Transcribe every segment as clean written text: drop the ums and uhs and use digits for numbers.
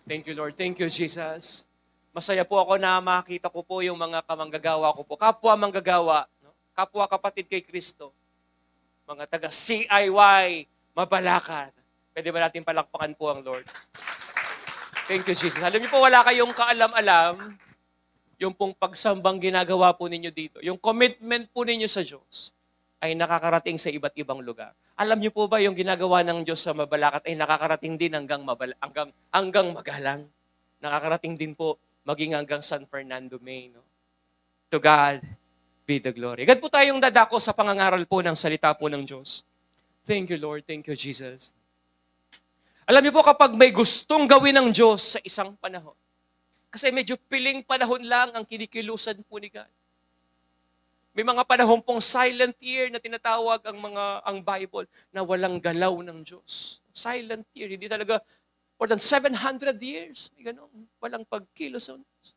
Thank you, Lord. Thank you, Jesus. Masaya po ako na makita ko po yung mga kamanggagawa ko po. Kapwa manggagawa, no? Kapwa kapatid kay Kristo. Mga taga CIY, Mabalacan. Pwede ba natin palakpakan po ang Lord? Thank you, Jesus. Alam niyo po, wala kayong kaalam-alam yung pong pagsambang ginagawa po ninyo dito. Yung commitment po ninyo sa Diyos ay nakakarating sa iba't ibang lugar. Alam niyo po ba yung ginagawa ng Diyos sa Mabalacat ay nakakarating din hanggang Magalang. Nakakarating din po maging hanggang San Fernando, May. No? To God be the glory. Agad po tayong dadako sa pangangaral po ng salita po ng Diyos. Thank you, Lord. Thank you, Jesus. Alam niyo po, kapag may gustong gawin ng Diyos sa isang panahon, kasi medyo piling panahon lang ang kinikilusan po ni God. May mga panahon pong silent year na tinatawag ang Bible na walang galaw ng Diyos. Silent year, hindi talaga more than 700 years. May ganun, walang pagkilos ng Diyos.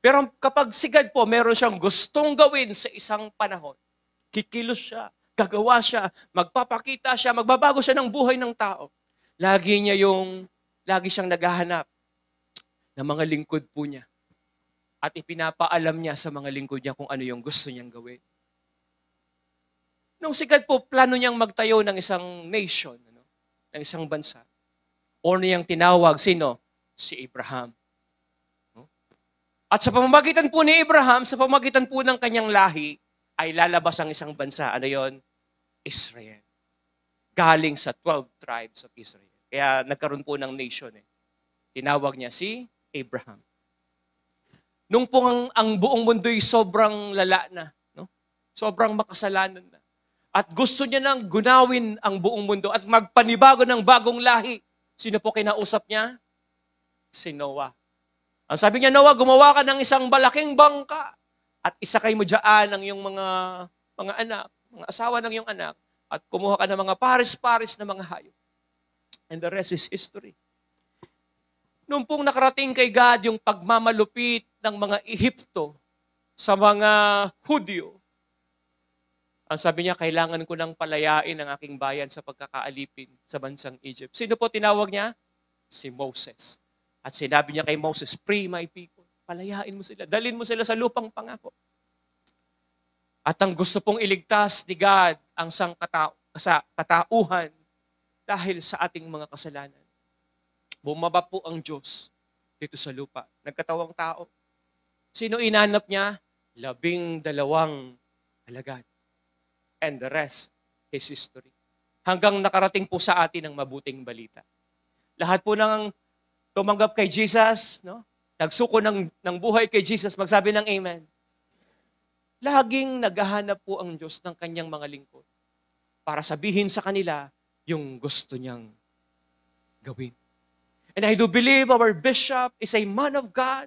Pero kapag si God po, meron siyang gustong gawin sa isang panahon, kikilos siya, gagawa siya, magpapakita siya, magbabago siya ng buhay ng tao. Lagi siyang naghahanap ng mga lingkod po niya. At ipinapaalam niya sa mga lingkod niya kung ano yung gusto niyang gawin. Nung si God po, plano niyang magtayo ng isang nation, ng isang bansa. O niyang tinawag, sino? Si Abraham. At sa pamamagitan po ni Abraham, sa pamamagitan po ng kanyang lahi, ay lalabas ang isang bansa. Ano yon? Israel. Galing sa 12 tribes of Israel. Kaya nagkaroon po ng nation. Tinawag niya si Abraham. Nung po ang buong mundo'y sobrang lala na, no? Sobrang makasalanan na. At gusto niya nang gunawin ang buong mundo at magpanibago ng bagong lahi. Sino po kinausap niya? Si Noah. Ang sabi niya, Noah, gumawa ka ng isang malaking bangka at isakay mo dyan ang iyong mga anak, mga asawa ng iyong anak, at kumuha ka ng mga pares-pares na mga hayop. And the rest is history. Noong pong nakarating kay God yung pagmamalupit ng mga Ehipto sa mga Hudyo, ang sabi niya, kailangan ko nang palayain ang aking bayan sa pagkakaalipin sa bansang Egypt. Sino po tinawag niya? Si Moses. At sinabi niya kay Moses, free my people. Palayain mo sila. Dalhin mo sila sa lupang pangako. At ang gusto pong iligtas ni God ang katauhan dahil sa ating mga kasalanan. Bumaba po ang Diyos dito sa lupa. Nagkatawang tao. Sino inanap niya? 12 alagad. And the rest is history. Hanggang nakarating po sa atin ang mabuting balita. Lahat po ng tumanggap kay Jesus, no? Nagsuko ng buhay kay Jesus, magsabi ng amen. Laging naghahanap po ang Diyos ng kanyang mga lingkod para sabihin sa kanila yung gusto niyang gawin. And I do believe our bishop is a man of God.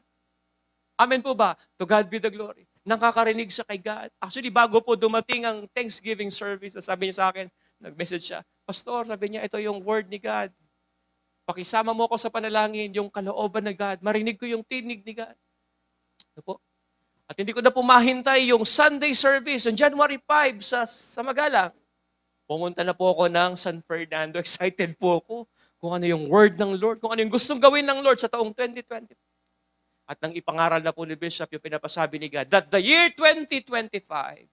Amen po ba? To God be the glory. Nakakarinig siya kay God. Actually, bago po dumating ang Thanksgiving service, sabi niya sa akin, nag-message siya, Pastor, sabi niya, ito yung word ni God. Pakisama mo ko sa panalangin, yung kalooban ng God. Marinig ko yung tinig ni God. Ano po? At hindi ko na po mahintay yung Sunday service on January 5 sa Magalang. Pumunta na po ako ng San Fernando. Excited po ako kung ano yung word ng Lord, kung ano yung gustong gawin ng Lord sa taong 2020. At nang ipangaral na po ni Bishop yung pinapasabi ni God, that the year 2025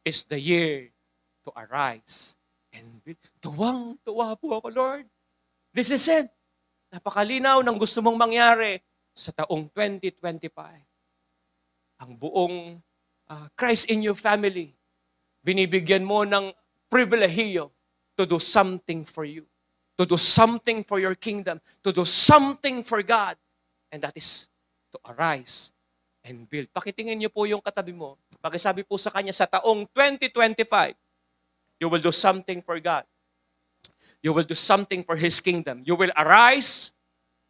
is the year to arise and build. Tuwang-tuwa po ako, Lord. This is it. Napakalinaw ng gusto mong mangyari sa taong 2025. Ang buong Christ in your family, binibigyan mo ng pribilehiyo to do something for you, to do something for your kingdom, to do something for God. And that is to arise and build. Pakitingin niyo po yung katabi mo. Pakisabi po sa kanya, sa taong 2025, you will do something for God. You will do something for His kingdom. You will arise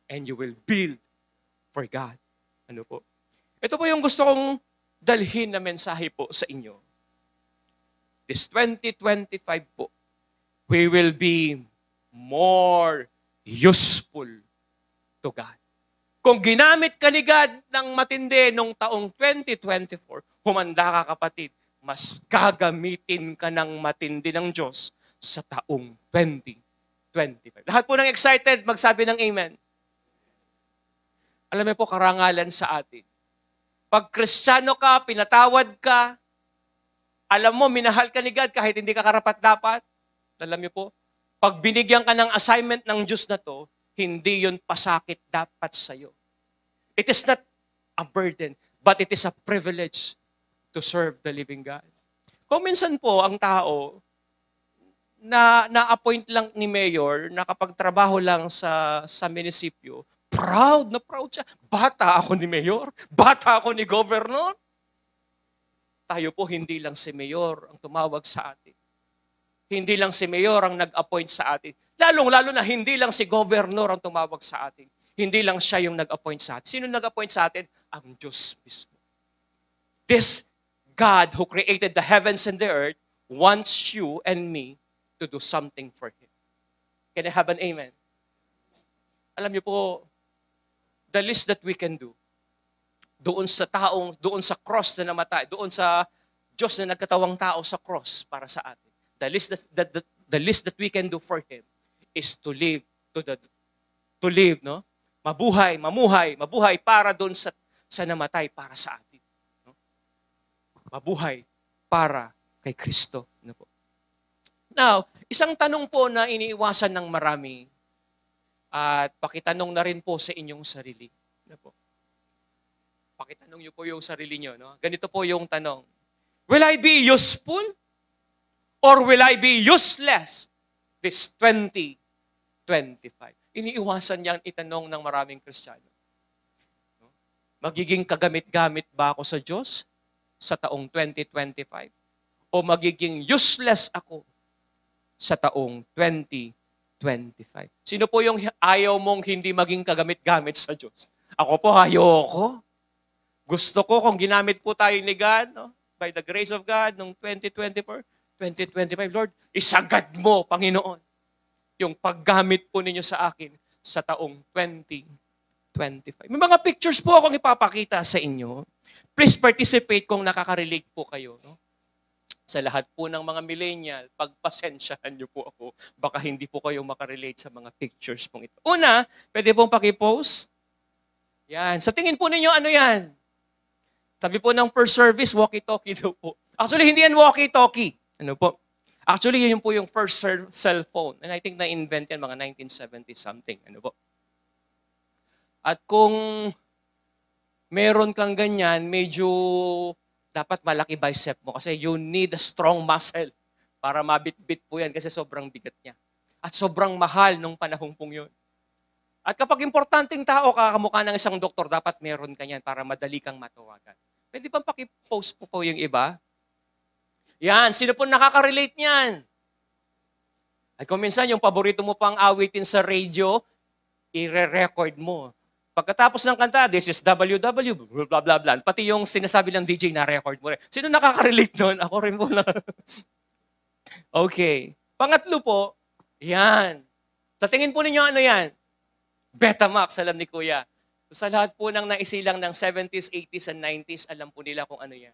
and you will build for God. Ano po? Ito po yung gusto kong dalhin na mensahe po sa inyo. This 2025 po, we will be more useful to God. Kung ginamit ka ni God ng matindi nung taong 2024, humanda ka kapatid, mas gagamitin ka ng matindi ng Diyos sa taong 2025. Lahat po ng excited, magsabi ng amen. Alam mo po, karangalan sa atin. Pag Kristiyano ka, pinatawad ka, alam mo, minahal ka ni God kahit hindi ka karapat-dapat. Alam niyo po, pag binigyan ka ng assignment ng Diyos na to, hindi yun pasakit dapat sa'yo. It is not a burden, but it is a privilege to serve the living God. Kung minsan po, ang tao, na-appoint lang ni Mayor, nakapagtrabaho lang sa munisipyo, proud na proud siya. Bata ako ni Mayor, bata ako ni Governor. Tayo po, hindi lang si Mayor ang tumawag sa atin. Hindi lang si Mayor ang nag-appoint sa atin. Lalong-lalo na hindi lang si Governor ang tumawag sa atin. Hindi lang siya yung nag-appoint sa atin. Sino nag-appoint sa atin? Ang Diyos mismo. This God who created the heavens and the earth wants you and me to do something for Him. Can I have an amen? Alam niyo po, the least that we can do, doon sa cross na namatay, doon sa Diyos na nagkatawang tao sa cross para sa atin, the least that we can do for Him is to live, no? Mabuhay para doon sa namatay para sa atin. No? Mabuhay para kay Kristo. No po? Now, isang tanong po na iniiwasan ng marami at pakitanong na rin po sa inyong sarili. No po? Pakitanong niyo po yung sarili niyo. No? Ganito po yung tanong. Will I be useful or will I be useless this 2025? Iniiwasan niyang itanong ng maraming Kristiyano. No? Magiging kagamit-gamit ba ako sa Diyos sa taong 2025? O magiging useless ako sa taong 2025? Sino po yung ayaw mong hindi maging kagamit-gamit sa Diyos? Ako po, ayoko. Gusto ko kung ginamit po tayo ni God, no? By the grace of God, noong 2024, 2025, Lord, isagad mo, Panginoon, yung paggamit po ninyo sa akin sa taong 2025. May mga pictures po akong ipapakita sa inyo. Please participate kung nakaka-relate po kayo. No? Sa lahat po ng mga millennial, pagpasensyahan niyo po ako, baka hindi po kayo makarelate sa mga pictures pong ito. Una, pwede pong pakipost. Yan. Sa tingin po ninyo, ano yan? Sabi po ng first service, walkie-talkie daw po. Actually, hindi yan walkie-talkie. Ano po? Actually, yun po yung first cellphone. And I think na-invent yan mga 1970-something. Ano po? At kung meron kang ganyan, medyo dapat malaki bicep mo kasi you need a strong muscle para mabit-bit po yan kasi sobrang bigat niya. At sobrang mahal nung panahong pong yun. At kapag importanteng tao, kakamukha ng isang doktor, dapat meron ka yan para madali kang matawagan. Pwede bang pakipost po yung iba? Yan, sino po nakaka-relate niyan? At kung minsan yung paborito mo pang awitin sa radio, i-record mo. Pagkatapos ng kanta, this is WW, blah, blah, blah. Pati yung sinasabi ng DJ na record mo rin. Sino nakaka-relate nun? Ako rin po na. Okay. Pangatlo po, yan. Sa tingin po ninyo, ano yan? Betamax, alam ni Kuya. Sa lahat po ng naisilang ng 70s, 80s, and 90s, alam po nila kung ano yan.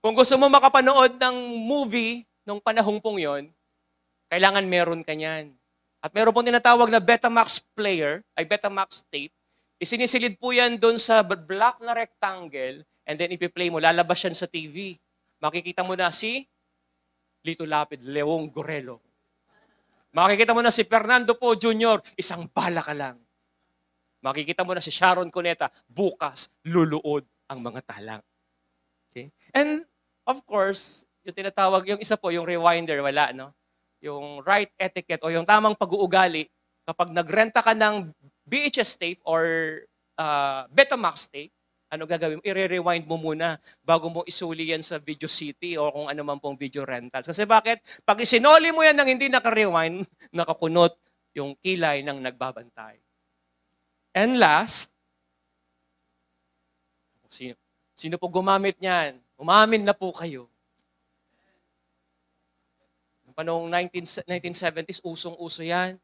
Kung gusto mo makapanood ng movie nung panahong pong yon, kailangan meron ka niyan. At meron pong tinatawag na Betamax player, ay Betamax tape. Isinisilid po yan doon sa black na rectangle and then ipi-play mo, lalabas yan sa TV. Makikita mo na si Lito Lapid, Leong Gorelo. Makikita mo na si Fernando Po Jr., isang bala ka lang. Makikita mo na si Sharon Cuneta, bukas, luluod ang mga talang. Okay? And, of course, yung tinatawag, yung isa po, yung rewinder, wala, no? Yung right etiquette o yung tamang pag-uugali, kapag nagrenta ka ng VHS tape or Betamax tape, ano gagawin mo? I-rewind mo muna bago mo isuli yan sa Video City o kung ano man pong video rentals. Kasi bakit? Pag isinoli mo yan ng hindi naka-rewind, nakakunot yung kilay ng nagbabantay. And last, sino po gumamit niyan? Umamin na po kayo. Noong 1970s, usong-uso yan.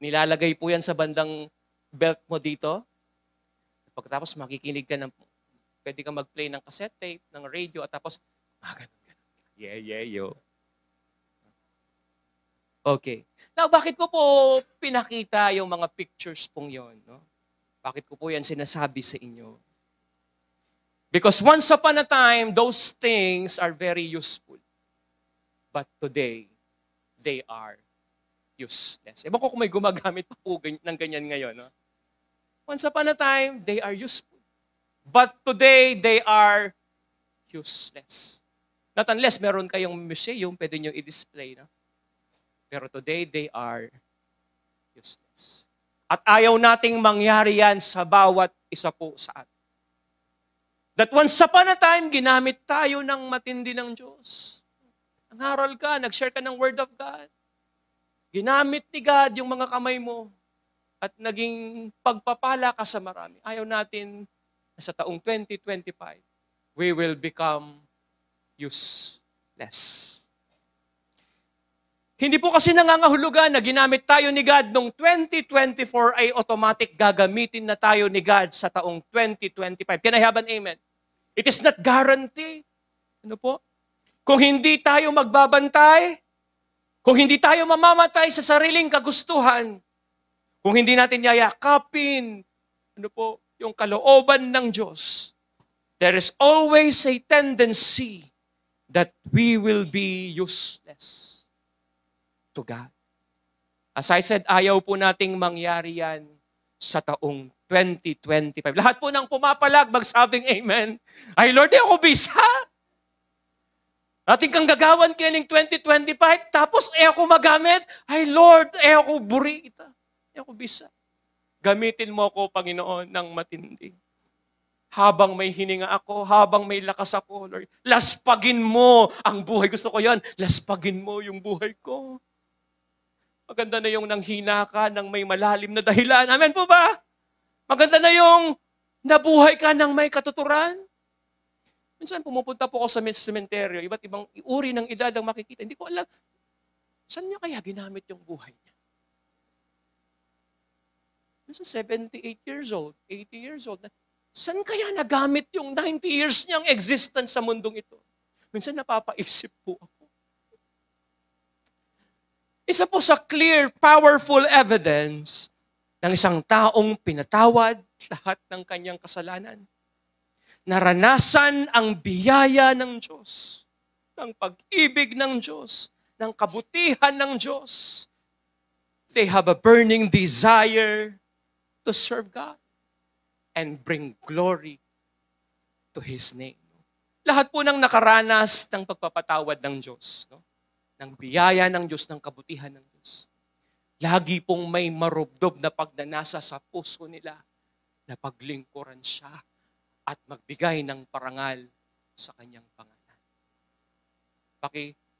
Nilalagay po yan sa bandang belt mo dito. Pagkatapos makikinig ka ng, pwede ka mag-play ng cassette tape, ng radio, at tapos, ganun. Yeah, yo. Okay. Now, bakit ko po pinakita yung mga pictures pong yon? No? Bakit ko po yan sinasabi sa inyo? Because once upon a time, those things are very useful. But today, they are useless. Ewan ko kung may gumagamit pa po ng ganyan ngayon. No? Once upon a time, they are useful. But today, they are useless. Not unless meron kayong museum, pwede nyo i-display. No? Pero today, they are useless. At ayaw nating mangyari yan sa bawat isa po sa atin. That once upon a time, ginamit tayo ng matindi ng Diyos. Nangaral ka, nag-share ka ng Word of God. Ginamit ni God yung mga kamay mo at naging pagpapala ka sa marami. Ayaw natin na sa taong 2025, we will become useless. Hindi po kasi nangangahulugan na ginamit tayo ni God noong 2024 ay automatic gagamitin na tayo ni God sa taong 2025. Can I have an amen? It is not guarantee. Ano po? Kung hindi tayo magbabantay, kung hindi tayo mamamatay sa sariling kagustuhan, kung hindi natin yayakapin, ano po, yung kalooban ng Diyos, there is always a tendency that we will be useless to God. As I said, ayaw po nating mangyari yan sa taong 2025. Lahat po ng pumapalag, magsabing amen. Ay Lord, ako bisa. Ating kang gagawan kayo ng 2025, tapos ako magamit. Ay Lord, ako buri ita. Ako bisa. Gamitin mo ako, Panginoon, ng matindi. Habang may hininga ako, habang may lakas ako, Lord, laspagin mo ang buhay. Gusto ko yan, laspagin mo yung buhay ko. Maganda na yung nanghina ka ng may malalim na dahilan. Amen po ba? Maganda na yung nabuhay ka ng may katuturan. Minsan pumupunta po ako sa sementeryo, iba't ibang uri ng edad ang makikita. Hindi ko alam, saan niya kaya ginamit yung buhay niya? Minsan 78 years old, 80 years old. Saan kaya nagamit yung 90 years niyang existence sa mundong ito? Minsan napapaisip po ako. Isa po sa clear, powerful evidence ng isang taong pinatawad lahat ng kanyang kasalanan. Naranasan ang biyaya ng Diyos, ng pag-ibig ng Diyos, ng kabutihan ng Diyos. They have a burning desire to serve God and bring glory to His name. Lahat po ng nakaranas ng pagpapatawad ng Diyos, no? Ng biyaya ng Diyos, ng kabutihan ng Diyos. Lagi pong may marubdob na pagnanasa sa puso nila na paglingkuran siya at magbigay ng parangal sa kanyang pangalan.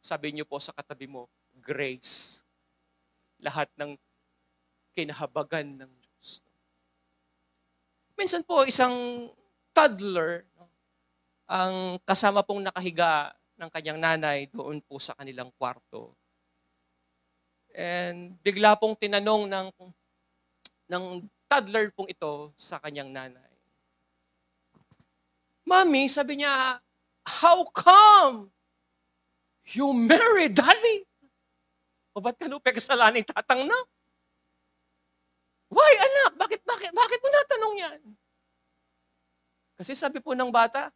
Sabi niyo po sa katabi mo, grace. Lahat ng kinahabagan ng Diyos. Minsan po, isang toddler, no, ang kasama pong nakahiga ng kanyang nanay doon po sa kanilang kwarto. And bigla pong tinanong ng toddler pong ito sa kanyang nanay. Mommy, sabi niya, how come you married daddy? O ba't kanupe kasalanan ng tatang na? Why, anak? Bakit mo natanong yan? Kasi sabi po ng bata,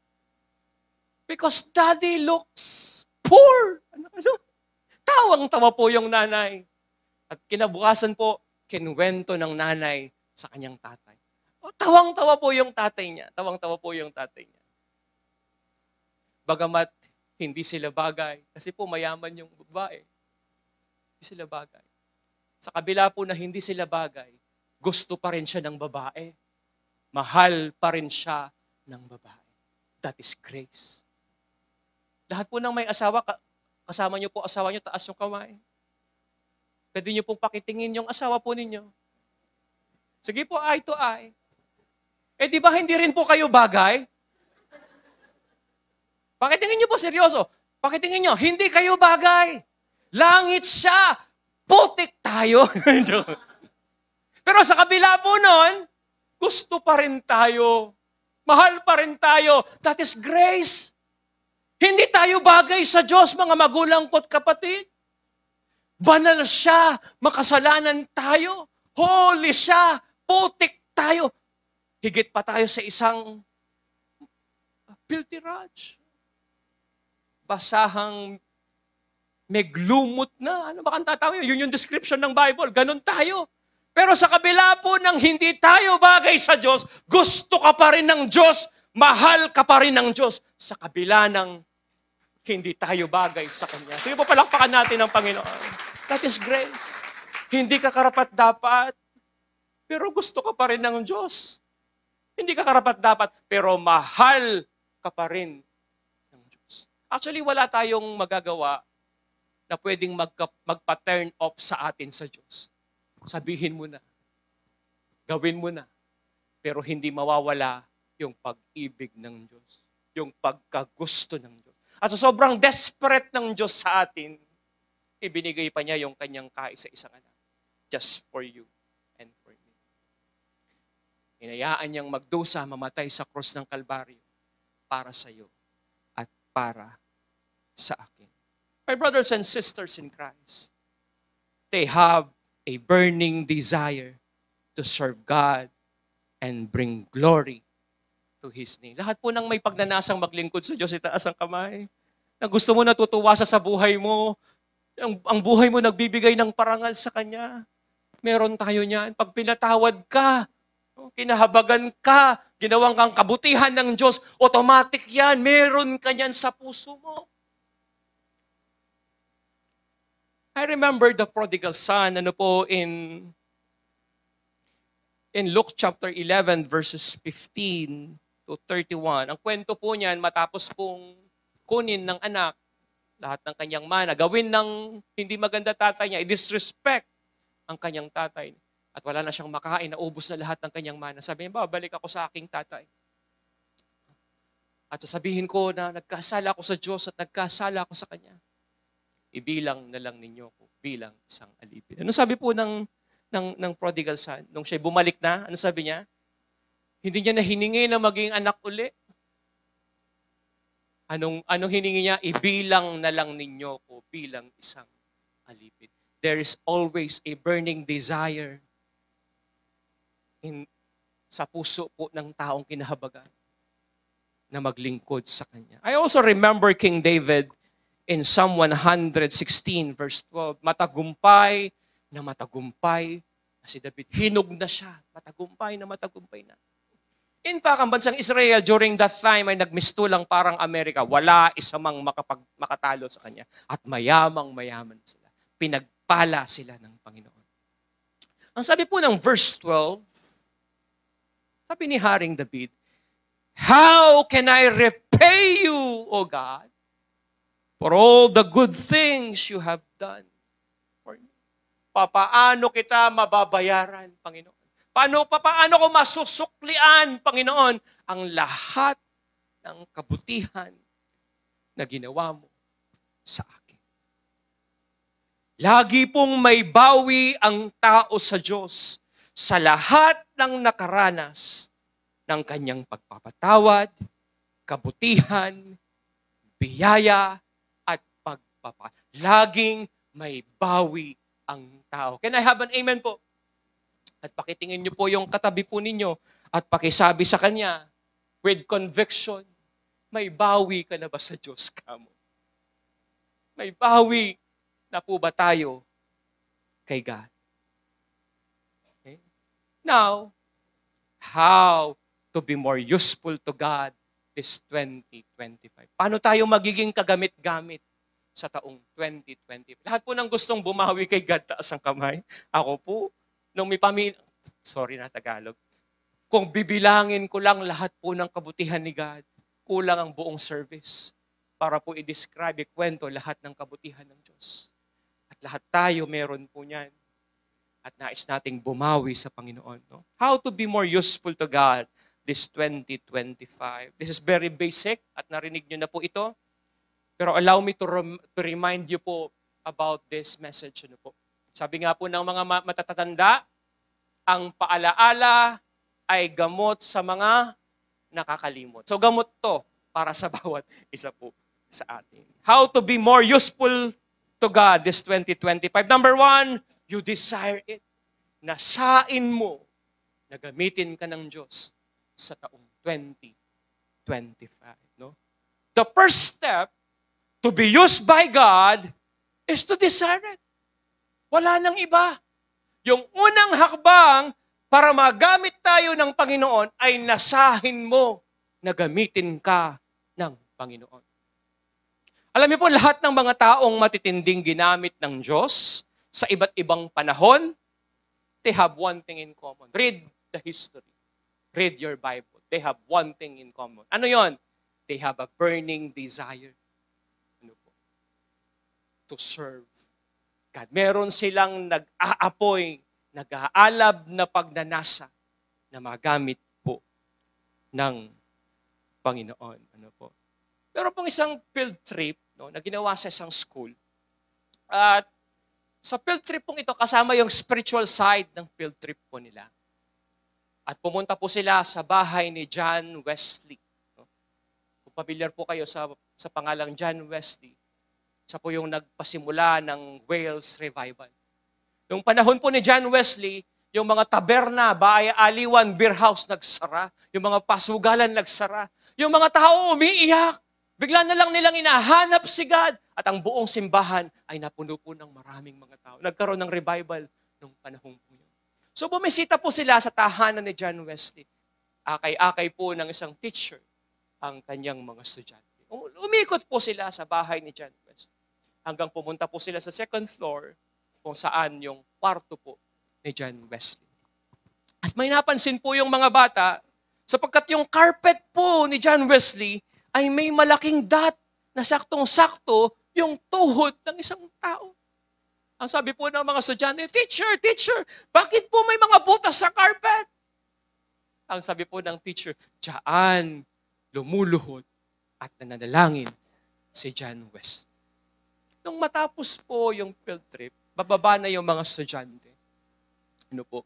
because daddy looks poor. Ano? Tawang-tawa po yung nanay. At kinabukasan po, kinuwento ng nanay sa kanyang tatay. O, tawang-tawa po yung tatay niya. Tawang-tawa po yung tatay niya. Bagamat hindi sila bagay, kasi po mayaman yung babae. Hindi sila bagay. Sa kabila po na hindi sila bagay, gusto pa rin siya ng babae. Mahal pa rin siya ng babae. That is grace. Lahat po ng may asawa, kasama niyo po asawa niyo, taas yung kamay. Pwede niyo pong pakitingin yung asawa po ninyo. Sige po, eye to eye. Eh di ba hindi rin po kayo bagay? Pakitingin niyo po seryoso. Pakitingin niyo, hindi kayo bagay. Langit siya. Putik tayo. Pero sa kabila po nun, gusto pa rin tayo. Mahal pa rin tayo. That is grace. Hindi tayo bagay sa Diyos, mga magulang ko't kapatid. Banal siya, makasalanan tayo. Holy siya, putik tayo. Higit pa tayo sa isang filthy rags. Basahang meglumot na. Ano ba kang tatawag yun? Yun yung description ng Bible. Ganon tayo. Pero sa kabila po ng hindi tayo bagay sa Diyos, gusto ka pa rin ng Diyos, mahal ka pa rin ng Diyos sa kabila ng hindi tayo bagay sa Kanya. Sige po, palakpakan natin ang Panginoon. That is grace. Hindi ka karapat-dapat, pero gusto ka pa rin ng Diyos. Hindi ka karapat-dapat, pero mahal ka pa rin ng Diyos. Actually, wala tayong magagawa na pwedeng magpa-turn off sa atin sa Diyos. Sabihin mo na, gawin mo na, pero hindi mawawala yung pag-ibig ng Diyos, yung pagkagusto ng Diyos. At so sobrang desperate ng Diyos sa atin, ibinigay pa niya yung kanyang kaisa-isang anak, just for you and for me. Hinayaan niyang magdusa, mamatay sa krus ng Kalbaryo para sa iyo at para sa akin. My brothers and sisters in Christ, they have a burning desire to serve God and bring glory to His name. Lahat po ng may pagnanasang maglingkod sa Diyos, itaas ang kamay. Na gusto mo natutuwa siya sa buhay mo, ang buhay mo nagbibigay ng parangal sa Kanya. Meron tayo niyan. Pag pinatawad ka, kinahabagan ka, ginawang kang kabutihan ng Diyos, automatic yan. Meron ka niyan sa puso mo. I remember the prodigal son, in Luke chapter 11 verses 15 to 31. Ang kwento po niyan, matapos pong kunin ng anak lahat ng kanyang mana, gawin ng hindi maganda tatay niya, i-disrespect ang kanyang tatay. At wala na siyang makain, naubos na lahat ng kanyang mana. Sabi niya, balik ako sa aking tatay. At sasabihin ko na nagkasala ako sa Diyos at nagkasala ako sa Kanya. Ibilang na lang ninyo ko bilang isang alipin. Ano sabi po ng prodigal son? Nung siya bumalik na, ano sabi niya? Hindi niya na hiningi na maging anak uli. Anong hiningi niya? Ibilang na lang ninyo ko bilang isang alipin. There is always a burning desire sa puso po ng taong kinahabagan na maglingkod sa Kanya. I also remember King David in Psalm 116 verse 12, matagumpay na si David. Hinog na siya, matagumpay na. In fact, ang bansang Israel during that time ay nagmistulang parang Amerika. Wala isa mang makatalo sa kanya. At mayamang-mayaman sila. Pinagpala sila ng Panginoon. Ang sabi po ng verse 12, sabi ni Haring David, how can I repay you, O God, for all the good things you have done for me? Paano kita mababayaran, Panginoon? Paano ko masusuklian, Panginoon, ang lahat ng kabutihan na ginawa mo sa akin? Lagi pong may bawi ang tao sa Diyos sa lahat ng nakaranas ng kanyang pagpapatawad, kabutihan, biyaya, at pagpapala. Laging may bawi ang tao. Can I have an amen po? At pakitingin niyo po yung katabi po ninyo at pakisabi sa kanya with conviction, may bawi ka na ba sa Diyos kamo? May bawi na po ba tayo kay God? Okay? Now, how to be more useful to God this 2025? Paano tayo magiging kagamit-gamit sa taong 2025? Lahat po ng gustong bumawi kay God, taas ang kamay. Ako po, nung may pamilya, Tagalog. Kung bibilangin ko lang lahat po ng kabutihan ni God, kulang ang buong service para po i-describe, ikwento lahat ng kabutihan ng Diyos. At lahat tayo meron po niyan. At nais nating bumawi sa Panginoon. No? How to be more useful to God this 2025. This is very basic at narinig nyo na po ito. Pero allow me to remind you po about this message. Ano po? Sabi nga po ng mga matatatanda, ang paalaala ay gamot sa mga nakakalimot. So gamot to para sa bawat isa po sa atin. How to be more useful to God this 2025. Number 1, you desire it. Nasain mo na gamitin ka ng Diyos sa taong 2025. No? The first step to be used by God is to desire it. Wala nang iba. Yung unang hakbang para magamit tayo ng Panginoon ay nasahin mo na gamitin ka ng Panginoon. Alam niyo po, lahat ng mga taong matitinding ginamit ng Diyos sa iba't ibang panahon, they have one thing in common. Read the history. Read your Bible. They have one thing in common. Ano yon? They have a burning desire. Ano po? To serve God. Meron silang nag-aapoy, nag-aalab na pagnanasa na magamit po ng Panginoon. Ano po? Meron pong isang field trip, no, na ginawa sa isang school. At sa field trip pong ito, kasama yung spiritual side ng field trip po nila. At pumunta po sila sa bahay ni John Wesley. No? Kung familiar po kayo sa pangalang John Wesley, siya po yung nagpasimula ng Wales Revival. Yung panahon po ni John Wesley, yung mga taberna, aliwan, beer house nagsara, yung mga pasugalan nagsara, yung mga tao umiiyak. Bigla na lang nilang inahanap si God at ang buong simbahan ay napuno po ng maraming mga tao. Nagkaroon ng revival nung panahon po yun. So bumisita po sila sa tahanan ni John Wesley. Akay-akay po ng isang teacher ang kanyang mga estudyante. Umikot po sila sa bahay ni John Wesley. Hanggang pumunta po sila sa second floor kung saan yung kwarto po ni John Wesley. At may napansin po yung mga bata sapagkat yung carpet po ni John Wesley ay may malaking dot na saktong-sakto yung tuhod ng isang tao. Ang sabi po ng mga estudyante, Teacher, bakit po may mga butas sa carpet? Ang sabi po ng teacher, diyan lumuluhod at nananalangin si John Wesley. Nung matapos po yung field trip, bababa na yung mga estudyante. Ano po?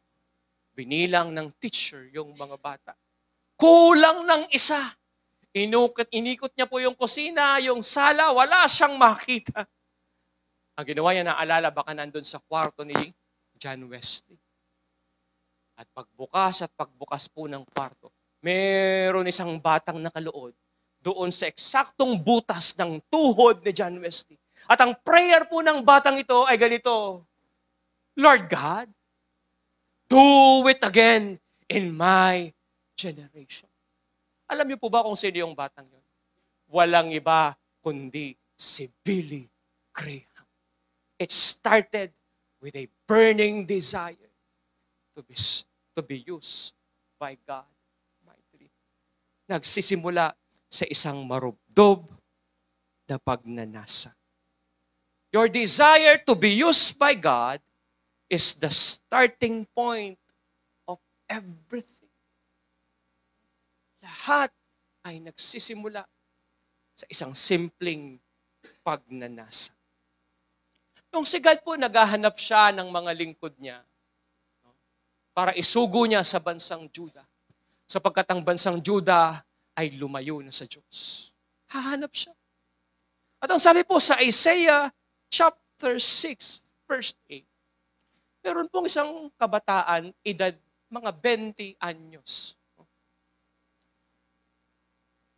Binilang ng teacher yung mga bata. Kulang ng isa. Inikot niya po yung kusina, yung sala, wala siyang makita. Ang ginawa niya, naalala, baka nandun sa kwarto ni John Wesley. At pagbukas po ng kwarto, meron isang batang nakalood doon sa eksaktong butas ng tuhod ni John Wesley. At ang prayer po ng batang ito ay ganito, Lord God, do it again in my generation. Alam niyo po ba kung sino yung batang yun? Walang iba kundi si Billy Graham. It started with a burning desire to be used by God mightily. Nagsisimula sa isang marubdob na pagnanasa. Your desire to be used by God is the starting point of everything. Lahat ay nagsisimula sa isang simpleng pagnanasa. Nung si God po, naghahanap siya ng mga lingkod niya para isugo niya sa bansang Juda. Sapagkat ang bansang Juda ay lumayo na sa Diyos. Hahanap siya. At ang sabi po sa Isaiah chapter 6, verse 8, meron pong isang kabataan, edad mga 20 anyos.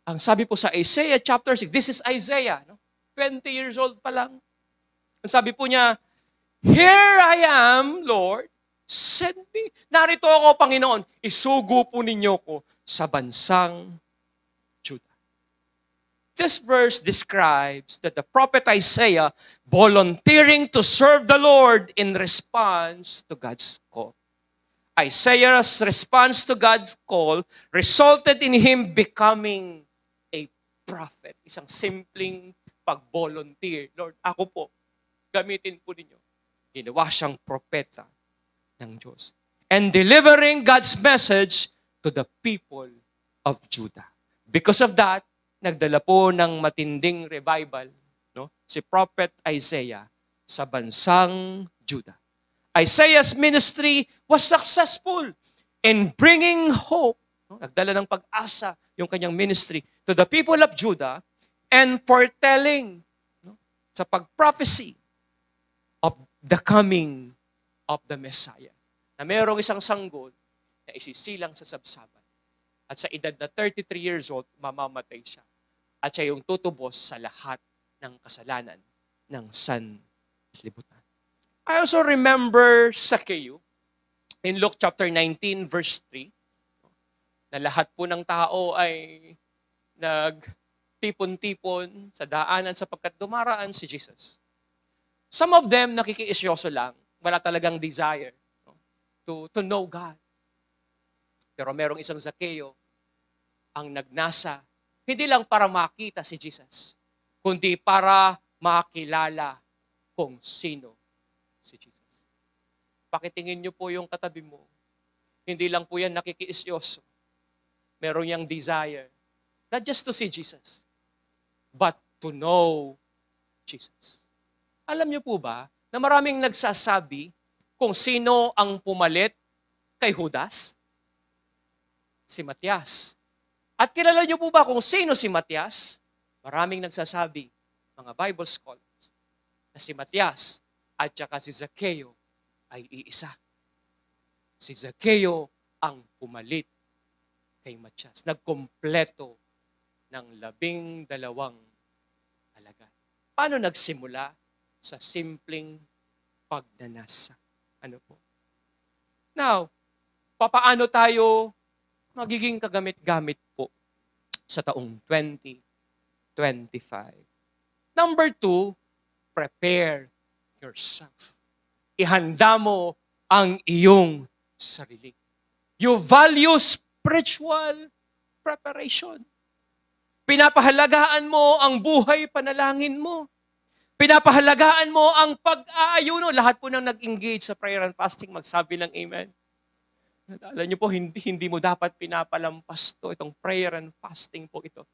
Ang sabi po sa Isaiah chapter 6, this is Isaiah, 20 years old pa lang. Ang sabi po niya, Here I am, Lord, send me. Narito ako, Panginoon, isugo po ninyo ko sa bansang Judah. This verse describes that the prophet Isaiah volunteering to serve the Lord in response to God's call. Isaiah's response to God's call resulted in him becoming a prophet. Isang simpleng pag-volunteer. Lord, ako po, gamitin po ninyo. Ginawa siyang propeta ng Diyos. And delivering God's message to the people of Judah. Because of that, nagdala po ng matinding revival, si Prophet Isaiah sa bansang Judah. Isaiah's ministry was successful in bringing hope. Nagdala ng pag-asa yung kanyang ministry to the people of Judah and foretelling sa pag-prophecy of the coming of the Messiah. Na mayroong isang sanggol na isisilang sa sabsaban At sa edad na 33 years old, mamamatay siya. At siya yung tutubos sa lahat ng kasalanan ng sanlibutan. I also remember Zacchaeus in Luke chapter 19 verse 3 na lahat po ng tao ay nagtipon-tipon sa daanan sapagkat dumaraan si Jesus. Some of them nakikiisyoso lang, wala talagang desire to know God. Pero merong isang Zacchaeus ang nagnasa, hindi lang para makita si Jesus, kundi para makilala kung sino si Jesus. Pakitingin niyo po yung katabi mo. Hindi lang po yan nakikiisyoso. Meron yang desire. Not just to see Jesus, but to know Jesus. Alam niyo po ba na maraming nagsasabi kung sino ang pumalit kay Judas? Si Matias. At kilala niyo po ba kung sino si Matias? Maraming nagsasabi, mga Bible scholars, na si Matias at saka si Zacchaeus ay iisa. Si Zacchaeus ang pumalit kay Matias. Nagkumpleto ng 12 alagad. Paano nagsimula? Sa simpleng pagnanasa. Ano po? Now, papaano tayo magiging kagamit-gamit po sa taong 2025? Number 2, prepare yourself. Ihanda mo ang iyong sarili. You value spiritual preparation. Pinapahalagaan mo ang buhay panalangin mo. Pinapahalagaan mo ang pag-aayuno. Lahat po nang nag-engage sa prayer and fasting, magsabi ng amen. Alam niyo po, hindi mo dapat pinapalampas to, itong prayer and fasting po ito.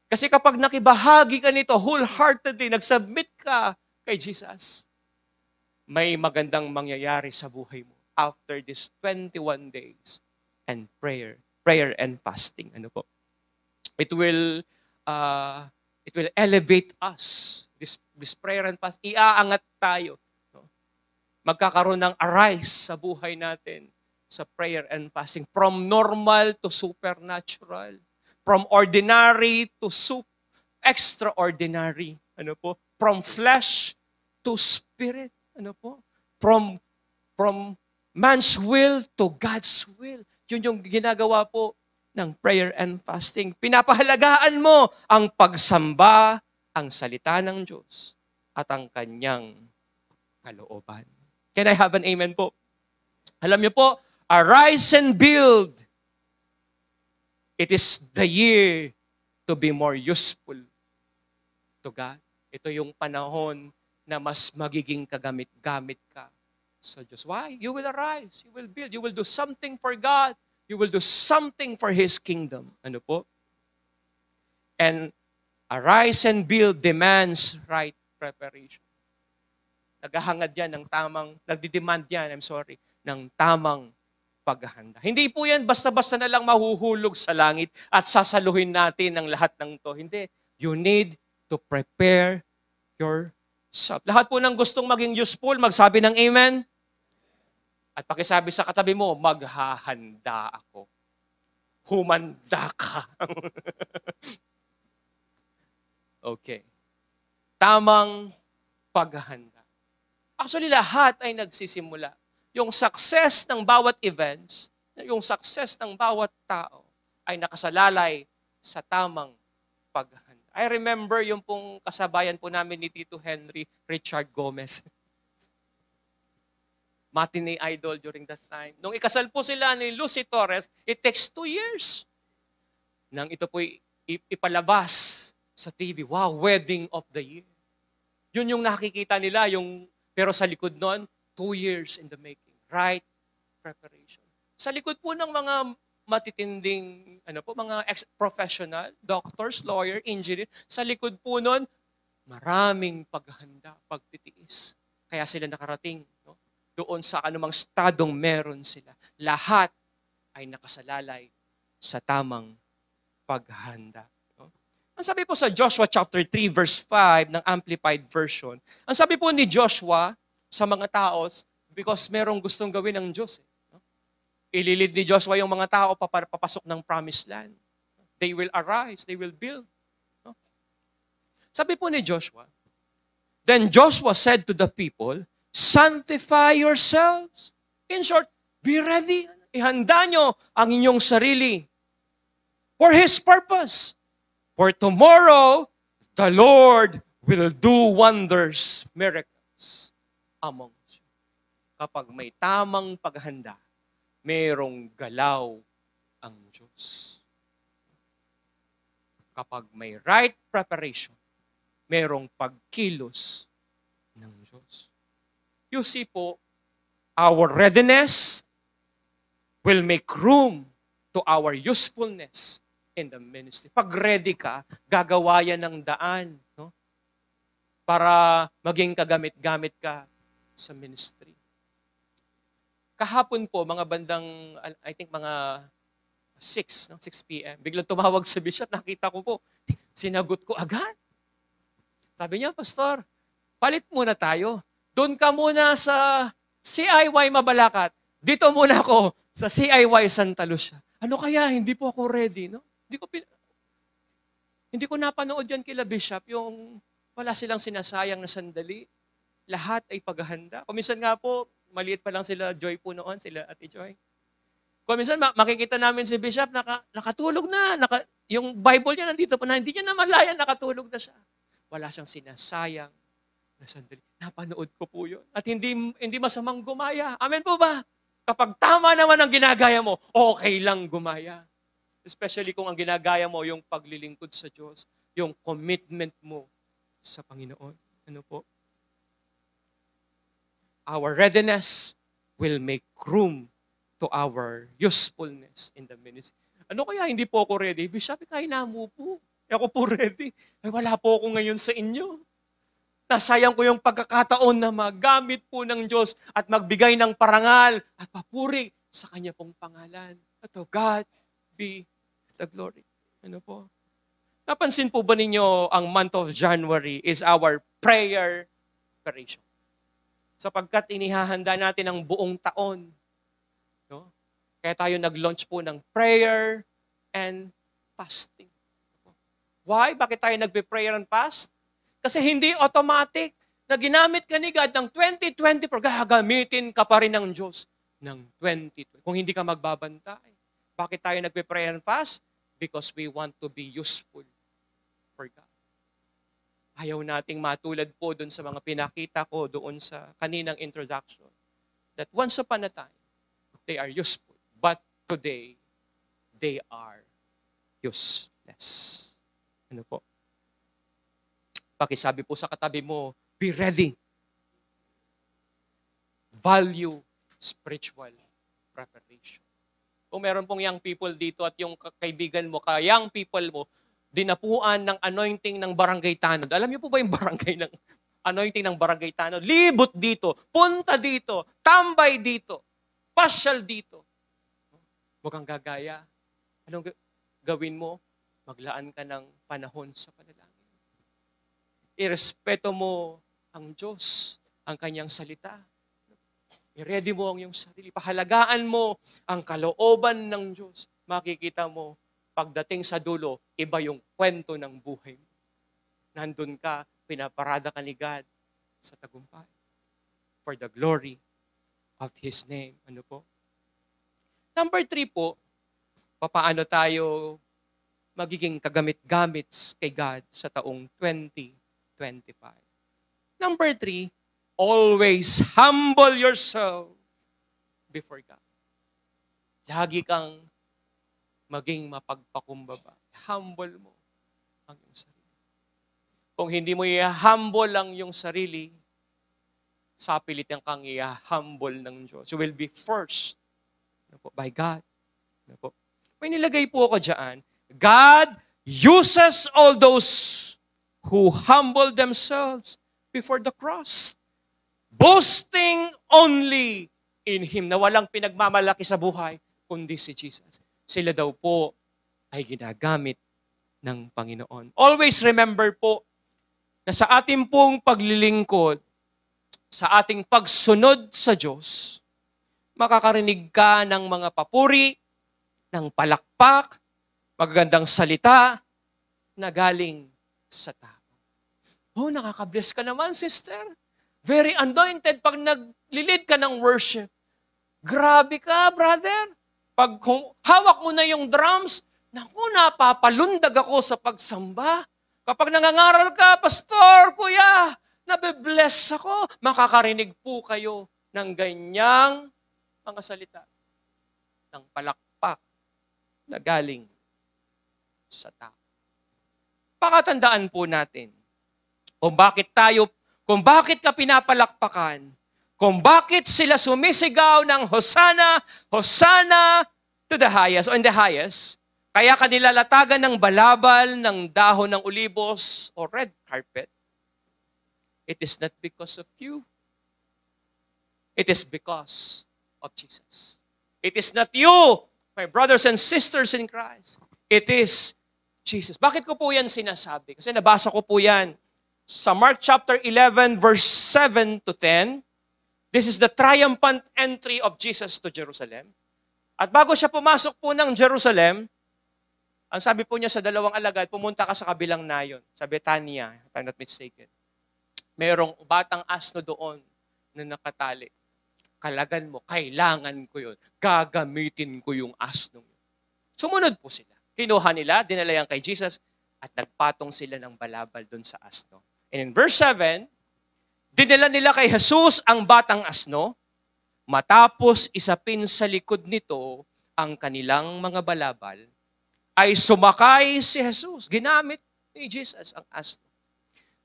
Kasi kapag nakibahagi ka nito, wholeheartedly, nag-submit ka kay Jesus, may magandang mangyayari sa buhay mo after this 21 days and prayer and fasting. Ano po? It will elevate us. This prayer and fasting, iaangat tayo. No? Magkakaroon ng arise sa buhay natin sa prayer and fasting. From normal to supernatural. From ordinary to extraordinary. Ano po? From flesh to spirit. Ano po? From man's will to God's will. Yun yung ginagawa po ng prayer and fasting. Pinapahalagaan mo ang pagsamba, ang salita ng Diyos, at ang kanyang kalooban. Can I have an amen po? Alam niyo po, arise and build. It is the year to be more useful to God. Ito yung panahon na mas magiging kagamit-gamit ka sa Diyos. Why? You will arise. You will build. You will do something for God. You will do something for His kingdom. Ano po? And arise and build demands right preparation. Naghahangad yan ng tamang, nagdidemand yan, ng tamang paghahanda. Hindi po yan basta-basta na lang mahuhulog sa langit at sasaluhin natin ang lahat ng to. Hindi. You need to prepare yourself. Lahat po ng gustong maging useful, magsabi ng amen. At pakisabi sa katabi mo, maghahanda ako. Humanda ka. Okay. Tamang paghahanda. Actually, lahat ay nagsisimula. Yung success ng bawat events, yung success ng bawat tao ay nakasalalay sa tamang paghahanda. I remember yung pong kasabayan po namin ni Tito Henry Richard Gomez. Matinee idol during that time. Nung ikasal po sila ni Lucy Torres, it takes 2 years. Nang ito po ipalabas sa TV. Wow, wedding of the year. Yun yung nakikita nila, pero sa likod nun, 2 years in the making. Right preparation. Sa likod po ng mga matitinding, mga professional, doctors, lawyer, engineer, sa likod po nun, maraming paghahanda, pagtitiis. Kaya sila nakarating, doon sa anumang stadong meron sila. Lahat ay nakasalalay sa tamang paghahanda. Ang sabi po sa Joshua chapter 3 verse 5 ng Amplified Version, ang sabi po ni Joshua sa mga tao, because merong gustong gawin ng Diyos. Ililid ni Joshua yung mga tao papasok ng promised land. They will arise, they will build. No? Sabi po ni Joshua, then Joshua said to the people, sanctify yourselves. In short, be ready. Ihanda nyo ang inyong sarili for His purpose. For tomorrow, the Lord will do wonders, miracles among you. Kapag may tamang paghanda, mayroong galaw ang Diyos. Kapag may right preparation, mayroong pagkilos ng Diyos. You see po, our readiness will make room to our usefulness in the ministry. Pag ready ka, gagawa yan ng daan, no? Para maging kagamit-gamit ka sa ministry. Kahapon po, mga bandang, I think mga 6, no? 6 p.m. Biglang tumawag sa bishop, nakita ko po, sinagot ko agad. Sabi niya, Pastor, palit muna tayo. Doon ka muna sa CIY Mabalacat. Dito muna ako sa CIY Santa Lucia. Ano kaya, hindi po ako ready, no? Hindi ko napanood yan kila Bishop, yung wala silang sinasayang na sandali. Lahat ay paghahanda. Kuminsan nga po, maliit pa lang sila Joy po noon, sila Ate Joy. Kuminsan makikita namin si Bishop, nakatulog na, yung Bible niya nandito pa na, hindi niya na malayan, nakatulog na siya. Wala siyang sinasayang na sandali. Napanood ko po yun. At hindi masamang gumaya. Amen po ba? Kapag tama naman ang ginagaya mo, okay lang gumaya. Especially kung ang ginagaya mo yung paglilingkod sa Diyos, yung commitment mo sa Panginoon. Ano po? Our readiness will make room to our usefulness in the ministry. Ano kaya hindi po ako ready? Bishop, kaya na mo po. Ako po ready. Ay, wala po ako ngayon sa inyo. Nasayang ko yung pagkakataon na magamit po ng Diyos at magbigay ng parangal at papuri sa Kanya pong pangalan. To God be the glory. Ano po? Napansin po ba ninyo ang month of January is our prayer preparation? Sapagkat inihahanda natin ang buong taon. No? Kaya tayo nag-launch po ng prayer and fasting. Why? Bakit tayo nagpe-prayer and fast? Kasi hindi automatic na ginamit ka ni God ng 2024, gagamitin ka pa rin ng Diyos ng 2020. Kung hindi ka magbabantay. Bakit tayo nagpe-pray and fast? Because we want to be useful for God. Ayaw nating matulad po doon sa mga pinakita ko doon sa kaninang introduction. That once upon a time, they are useful. But today, they are useless. Ano po? Pakisabi po sa katabi mo, be ready. Value spiritual preparation. Kung meron pong young people dito at yung kaibigan mo, young people mo, dinapuan ng anointing ng Barangay Tanod. Alam niyo po ba yung barangay ng anointing ng Barangay Tanod? Libot dito, punta dito, tambay dito, pasyal dito. Huwag kang gagaya. Anong gawin mo? Maglaan ka ng panahon sa panalangin. Irespeto mo ang Diyos, ang Kanyang salita. I-ready mo ang iyong sarili. Pahalagaan mo ang kalooban ng Diyos. Makikita mo, pagdating sa dulo, iba yung kwento ng buhay mo. Nandun ka, pinaparada ka ni God sa tagumpay. For the glory of His name. Ano po? Number 3 po, papaano tayo magiging kagamit-gamit kay God sa taong 2025. Number 3, always humble yourself before God. Lagi kang maging mapagpakumbaba. Humble mo ang iyong sarili. Kung hindi mo i-humble ang iyong sarili, sapilitan kang i-humble ng Diyos. You will be first by God. May nilagay po ako dyan. God uses all those who humble themselves before the cross, boasting only in Him, na walang pinagmamalaki sa buhay, kundi si Jesus. Sila daw po ay ginagamit ng Panginoon. Always remember po na sa ating pong paglilingkod, sa ating pagsunod sa Diyos, makakarinig ka ng mga papuri, ng palakpak, magagandang salita na galing sa tao. Oh, nakaka-bless ka naman, sister. Very anointed pag naglilid ka ng worship. Grabe ka, brother. Pag hawak mo na yung drums, naku, napapalundag ako sa pagsamba. Kapag nangangaral ka, pastor, kuya, nabe-bless ako. Makakarinig po kayo ng ganyang mga salita. Ng palakpak na galing sa tao. Pakatandaan po natin kung bakit ka pinapalakpakan, kung bakit sila sumisigaw ng Hosanna, Hosanna to the highest, o in the highest, kaya kanila latagan ng balabal, ng dahon ng ulibos, o red carpet. It is not because of you. It is because of Jesus. It is not you, my brothers and sisters in Christ. It is Jesus. Bakit ko po yan sinasabi? Kasi nabasa ko po yan sa Mark chapter 11, verse 7 to 10. This is the triumphant entry of Jesus to Jerusalem. At bago siya pumasok po ng Jerusalem, ang sabi po niya sa dalawang alagad, pumunta ka sa kabilang nayon, sa Betania, if I'm not mistaken. Mayroong batang asno doon na nakatali. Kalagan mo, kailangan ko yun. Gagamitin ko yung asno. Sumunod po sila. Kinuha nila, dinala yan kay Jesus, at nagpatong sila ng balabal doon sa asno. And in verse 7, dinala nila kay Jesus ang batang asno, matapos isapin sa likod nito ang kanilang mga balabal, ay sumakay si Jesus. Ginamit ni Jesus ang asno.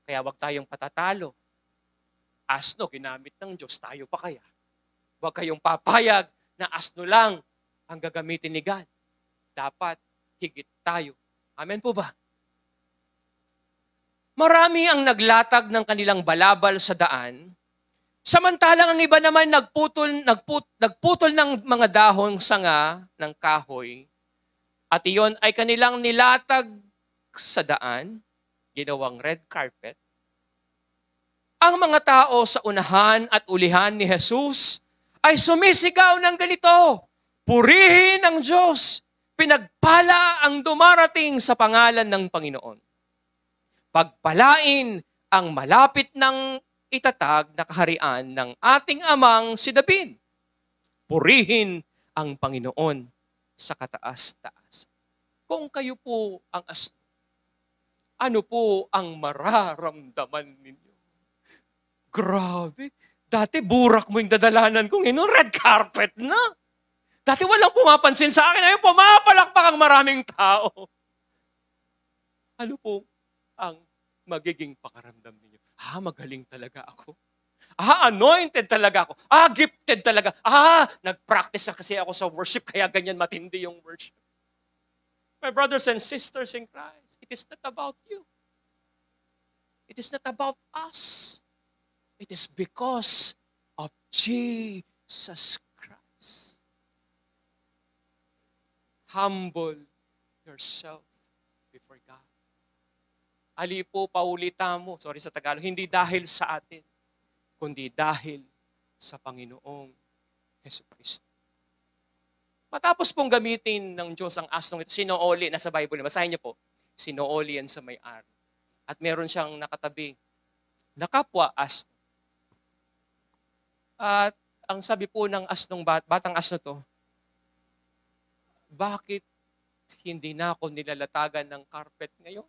Kaya wag tayong patatalo. Asno, ginamit ng Diyos, tayo pa kaya? Huwag kayong papayag na asno lang ang gagamitin ni God. Dapat higit tayo. Amen po ba? Marami ang naglatag ng kanilang balabal sa daan, samantalang ang iba naman nagputol ng mga dahon sanga ng kahoy, at iyon ay kanilang nilatag sa daan, ginawang red carpet. Ang mga tao sa unahan at ulihan ni Jesus ay sumisigaw ng ganito, purihin ang Diyos, pinagpala ang dumarating sa pangalan ng Panginoon. Pagpalain ang malapit ng itatag na kaharian ng ating amang si David. Purihin ang Panginoon sa kataas-taas. Kung kayo po ang asno, ano po ang mararamdaman ninyo? Grabe. Dati burak mo yung dadalanan ko, ngayon red carpet na. Dati walang pumapansin sa akin, ngayon pumapalakpak ang maraming tao. Ano po ang magiging pakaramdam ninyo? Magaling talaga ako. Anointed talaga ako. Gifted talaga. Nag-practice na kasi ako sa worship, kaya ganyan matindi yung worship. My brothers and sisters in Christ, it is not about you. It is not about us. It is because of Jesus Christ. Humble yourself before God. Ali po, paulita mo, sorry sa Tagalog, hindi dahil sa atin, kundi dahil sa Panginoong Jesucristo. Matapos pong gamitin ng Diyos ang asnong ito, sinooli, nasa Bible, basahin niyo po, sinooli yan sa may-ari. At meron siyang nakatabi, nakapwa asno. At ang sabi po ng batang asno to, bakit hindi na ako nilalatagan ng carpet ngayon?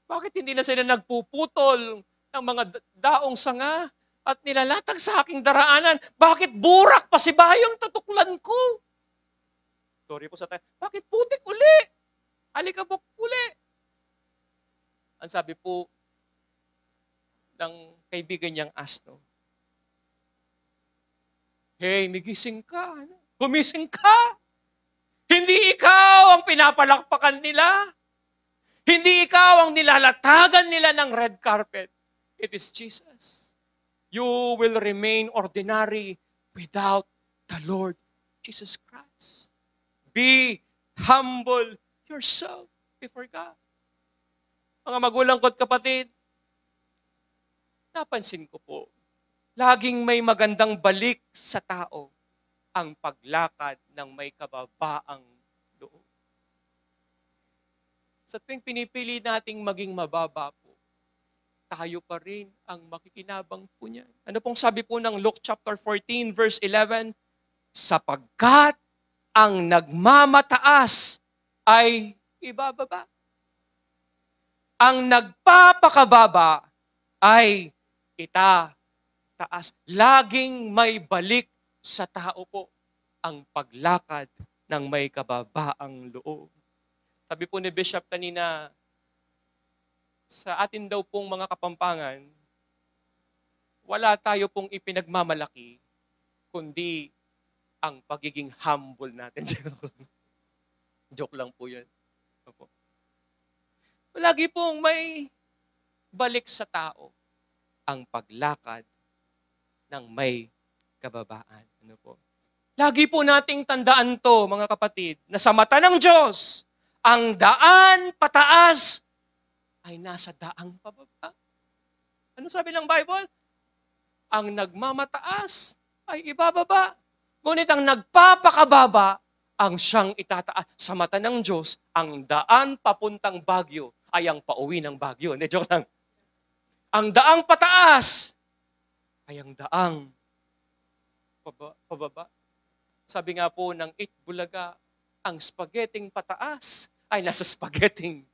Bakit hindi na sila nagpuputol ng mga daong sanga at nilalatag sa aking daraanan? Bakit burak pa si bayong tatuklan ko? Sorry po sa tayo. Bakit putik uli? Alikabok uli? Ang sabi po ng kaibigan niyang asno, hey, migising ka. Gumising ka. Hindi ikaw ang pinapalakpakan nila. Hindi ikaw ang nilalatagan nila ng red carpet. It is Jesus. You will remain ordinary without the Lord Jesus Christ. Be humble yourself before God. Mga magulang ko at kapatid, napansin ko po Laging may magandang balik sa tao ang paglakad ng may kababaang loob. Sa tuwing pinipili nating maging mababa po, tayo pa rin ang makikinabang po niyan. Ano pong sabi po ng Luke chapter 14 verse 11? Sapagkat ang nagmamataas ay ibababa. Ang nagpapakababa ay itataas. Laging may balik sa tao po ang paglakad ng may kababaang loob. Sabi po ni Bishop kanina, sa atin daw pong mga Kapampangan, wala tayo pong ipinagmamalaki, kundi ang pagiging humble natin. Joke lang po yan. Opo. Lagi pong may balik sa tao ang paglakad ng may kababaan. Ano po? Lagi po nating tandaan to, mga kapatid, na sa mata ng Diyos, ang daan pataas ay nasa daang pababa. Ano sabi ng Bible? Ang nagmamataas ay ibababa. Ngunit ang nagpapakababa, ang siyang itataas. Sa mata ng Diyos, ang daan papuntang Baguio ay ang pauwi ng Baguio. Hindi, joke lang. Ang daang pataas ay ang daang pababa. Sabi nga po ng Itbulaga, ang spaghetting pataas ay nasa spaghetting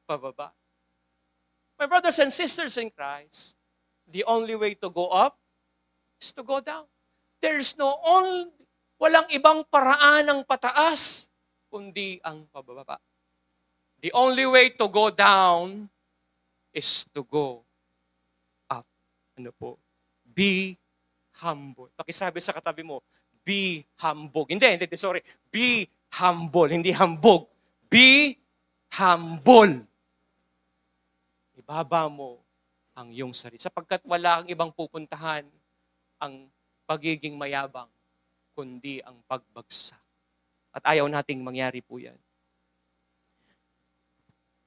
pababa. My brothers and sisters in Christ, the only way to go up is to go down. There's walang ibang paraan ng pataas, kundi ang pababa. The only way to go down is to go up. Ano po? Be humble. Pakisabi sa katabi mo, be humble. Hindi, sorry. Be humble, hindi hambog. Be humble. Ibaba mo ang iyong sarili. Sapagkat wala kang ibang pupuntahan ang pagiging mayabang, kundi ang pagbagsak. At ayaw nating mangyari po yan.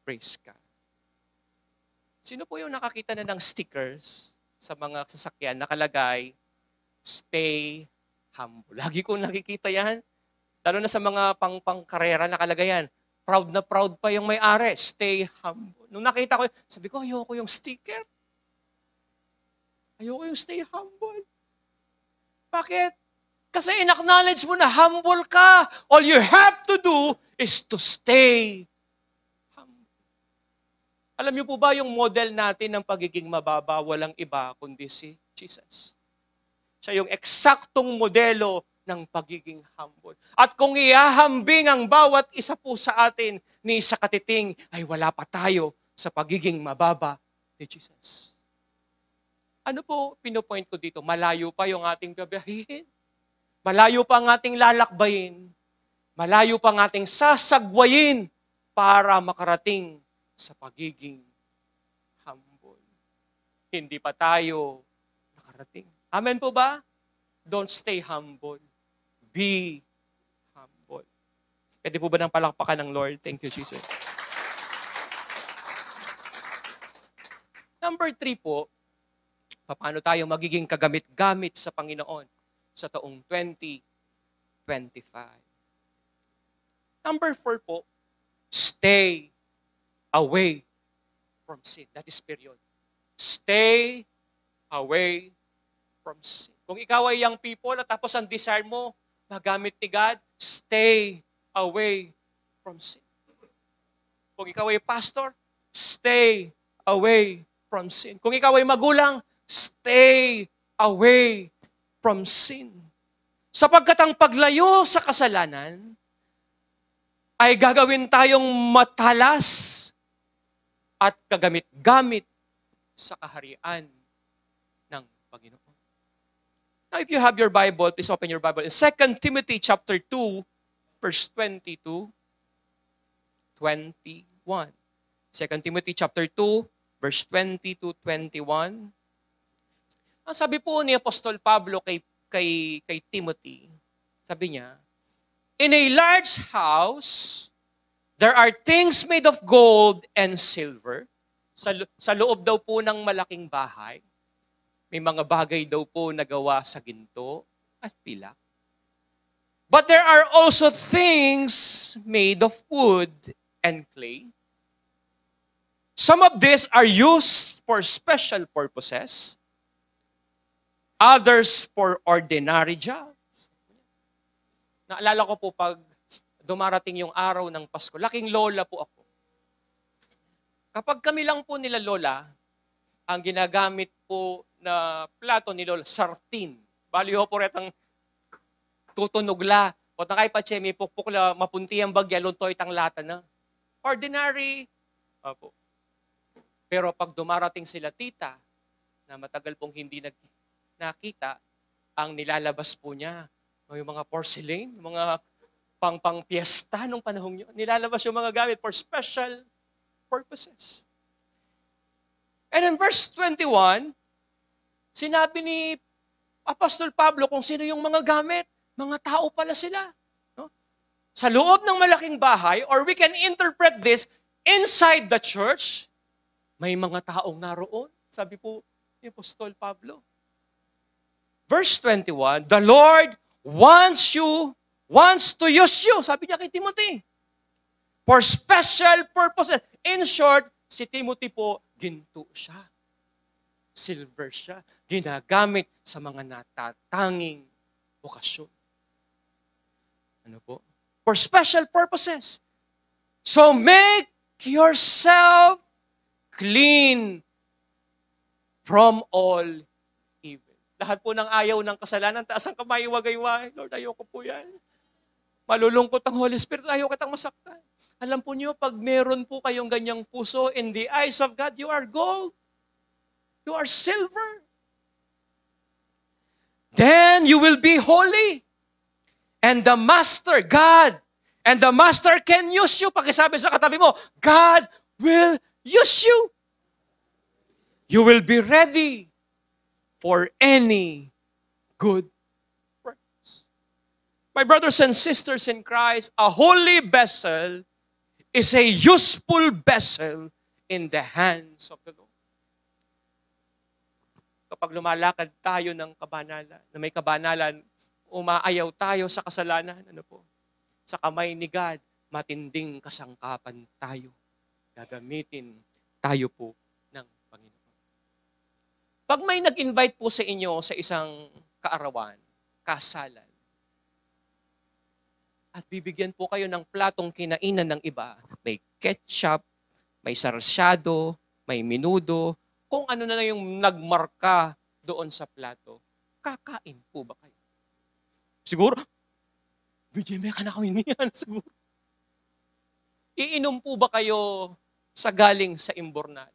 Praise God. Sino po yung nakakita na ng stickers sa mga sasakyan nakalagay, stay humble? Lagi ko nakikita yan. Lalo na sa mga pang-karera nakalagay yan. Proud na proud pa yung may-ari, stay humble. Nung nakita ko, sabi ko, ayoko yung sticker. Ayoko yung stay humble. Bakit? Kasi in-acknowledge mo na humble ka. All you have to do is to stay humble. Alam niyo po ba yung model natin ng pagiging mababa, walang iba kundi si Jesus. Siya yung eksaktong modelo ng pagiging humble. At kung iahambing ang bawat isa po sa atin ni sa katiting, ay wala pa tayo sa pagiging mababa ni Jesus. Ano po pinupoint ko dito? Malayo pa yung ating babahihin. Malayo pa ang ating lalakbayin. Malayo pa ang ating sasagwayin para makarating sa pagiging humble. Hindi pa tayo nakarating. Amen po ba? Don't stay humble. Be humble. Pwede po ba ng palakpakan ng Lord? Thank you, Jesus. Number 3 po, paano tayo magiging kagamit-gamit sa Panginoon sa taong 2025. Number 4 po, stay away from sin. That is period. Stay away from sin. Kung ikaw ay young people at tapos ang desire mo, magamit ni God, stay away from sin. Kung ikaw ay pastor, stay away from sin. Kung ikaw ay magulang, stay away from sin. Sapagkat ang paglayo sa kasalanan ay gagawin tayong matalas at kagamit-gamit sa kaharian ng Panginoon. Now, if you have your Bible, please open your Bible in 2 Timothy chapter 2, verse 22, 21. 2 Timothy chapter 2, verse 20 to 21. Ang sabi po ni Apostol Pablo kay Timothy, sabi niya, in a large house, there are things made of gold and silver. Sa loob daw po ng malaking bahay, May mga bagay daw po nagawa sa ginto at pilak. But there are also things made of wood and clay. Some of these are used for special purposes. Others for ordinary jobs. Naalala ko po pag dumarating yung araw ng Pasko, laking lola po ako. Kapag kami lang po nila lola, ang ginagamit po na plato ni lola, sartin. Baliho po retang tutunugla. O takay pa che, may pukpukla, mapunti ang bagya, luntoy tang lata na. Ordinary. Opo. Pero pag dumarating sila tita, na matagal pong hindi nakita, ang nilalabas po niya, yung mga porcelain, mga pang-piesta nung panahon yun. Nilalabas yung mga gamit for special purposes. And in verse 21, sinabi ni Apostol Pablo kung sino yung mga gamit. Mga tao pala sila. No? Sa loob ng malaking bahay, or we can interpret this, inside the church, may mga taong naroon. Sabi po ni Apostol Pablo. Verse 21, the Lord wants to use you, sabi niya kay Timothy, for special purposes. In short, si Timothy po, ginto siya. Silver siya. Ginagamit sa mga natatanging okasyon. Ano po? For special purposes. So make yourself clean from all evil. Lahat po ng ayaw ng kasalanan, taas ang kamay, wagay-wagay. Lord, ayoko po yan. Malulungkot ang Holy Spirit, ayaw kitang masaktan. Alam po niyo, pag meron po kayong ganyang puso, in the eyes of God, you are gold. You are silver. Then you will be holy. And the Master, God, and the Master can use you. Pakisabi sa katabi mo, God will use you. You will be ready for any good works. My brothers and sisters in Christ, a holy vessel is a useful vessel in the hands of the Lord. Kapag lumalakad tayo ng kabanalan, na may kabanalan, umaayaw tayo sa kasalanan, ano po? Sa kamay ni God, matinding kasangkapan tayo. Gagamitin tayo po ng Panginoon. Pag may nag-invite po sa inyo sa isang kaarawan, kasalan, at bibigyan po kayo ng platong kinainan ng iba, may ketchup, may sarsyado, may minudo, kung ano na yung nagmarka doon sa plato, kakain po ba kayo? Siguro, BJ, may ka na kami niyan siguro. Iinom po ba kayo sa galing sa imbornal?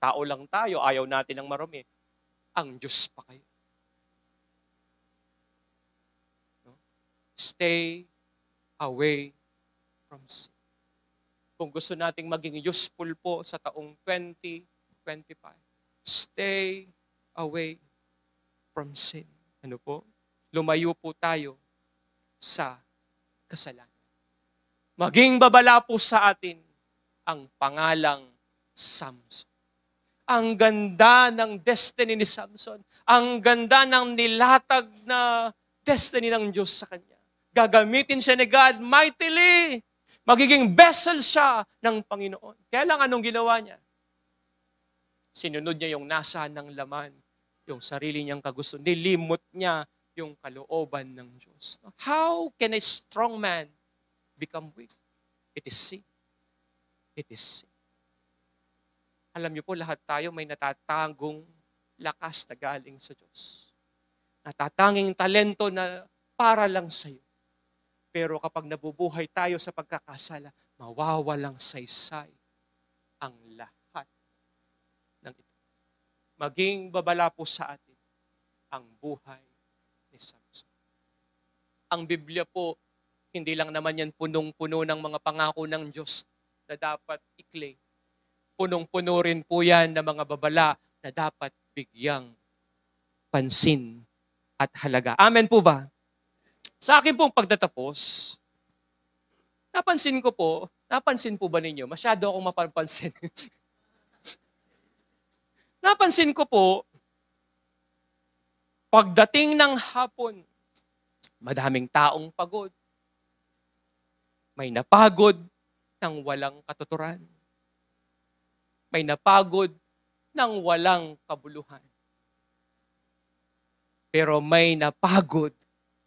Tao lang tayo, ayaw natin ng marumi. Ang Diyos pa kayo. Stay away from sin. Kung gusto nating maging useful po sa taong 2025, stay away from sin. Ano po? Lumayo po tayo sa kasalanan. Maging babala po sa atin ang pangalang Samson. Ang ganda ng destiny ni Samson. Ang ganda ng nilatag na destiny ng Diyos sa kanya. Gagamitin siya ni God mightily. Magiging vessel siya ng Panginoon. Kaya lang anong ginawa niya? Sinunod niya yung nasa ng laman, yung sarili niyang kagusto. Nilimot niya yung kalooban ng Diyos. How can a strong man become weak? It is sin. It is sin. Alam niyo po, lahat tayo may natatagong lakas na galing sa Diyos. Natatanging talento na para lang sa iyo. Pero kapag nabubuhay tayo sa pagkakasala, mawawalang saysay ang lahat ng ito. Maging babala po sa atin ang buhay ni Samson. Ang Biblia po, hindi lang naman yan punong-puno ng mga pangako ng Diyos na dapat i-claim. Punong-puno rin po yan ng mga babala na dapat bigyang pansin at halaga. Amen po ba? Sa akin pong pagtatapos, napansin po ba ninyo? Masyado akong mapapansin. Napansin ko po, pagdating ng hapon, madaming taong pagod. May napagod ng walang katuturan. May napagod ng walang kabuluhan. Pero may napagod